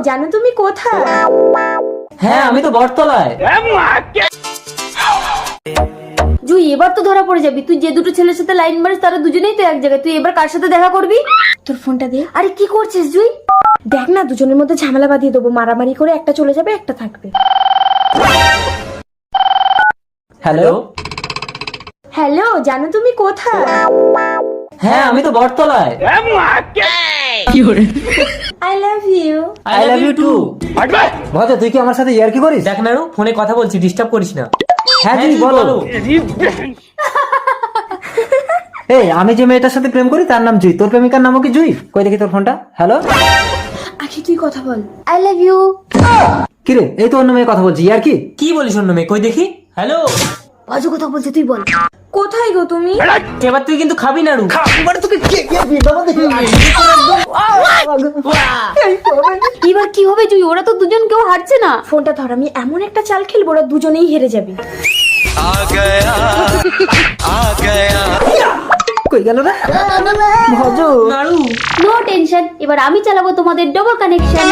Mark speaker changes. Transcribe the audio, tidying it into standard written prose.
Speaker 1: জানো তুমি কোথায়?
Speaker 2: হ্যাঁ আমি তো বটতলায়।
Speaker 1: জুই এবার তো ধরা পড়ে যাবি, তুই যে দুটো ছেলের সাথে লাইন মারিস তারা দুজনেই তো এক জায়গায়, তুই এবার কার সাথে দেখা করবি? তোর ফোনটা দে। আরে কি করছিস জুই? দেখ না, দুজনের মধ্যে ঝামেলা বাঁধিয়ে দেবো, মারামারি করে একটা চলে যাবে একটা থাকবে।
Speaker 2: হ্যালো।
Speaker 1: হ্যালো, জানো তুমি কোথায়?
Speaker 2: হ্যাঁ আমি তো বটতলায়।
Speaker 1: I love you.
Speaker 2: I love you too.
Speaker 3: Bhaja তুই কি আমার সাথে ইয়ার্কি করিস?
Speaker 2: দেখ নাড়ু, ফোনে কথা বলছি, ডিস্টার্ব করিস না।
Speaker 3: হ্যাঁ তুই বলো। এই আমি যে মেয়েটার সাথে প্রেম করি তার নাম জুই, তোর প্রেমিকার নামও কি জুই? কই দেখি তোর ফোনটা। হ্যালো।
Speaker 1: আখি তুই কথা বল। I love you.
Speaker 3: কিরে এই তো অন্য মেয়ে কথা বলছি, ইয়ার্কি?
Speaker 2: কি বলিস অন্য মেয়ে? কই দেখি। হ্যালো।
Speaker 1: বাজু কথা বলছে, তুই বল। কোথায় গো তুমি?
Speaker 2: এবার তুই কিন্তু খাবি নাড়ু।
Speaker 1: এবার কি হবে জুই? ওরা তো দুজন কেউ হারছে না। ফোনটা ধর, আমি এমন একটা চাল খেলবো ওরা দুজনেই হেরে যাবে।
Speaker 3: কই গেল রে ভজ?
Speaker 2: নাড়ু।
Speaker 1: নো টেনশন, এবার আমি চালাবো তোমাদের ডবল কানেকশন।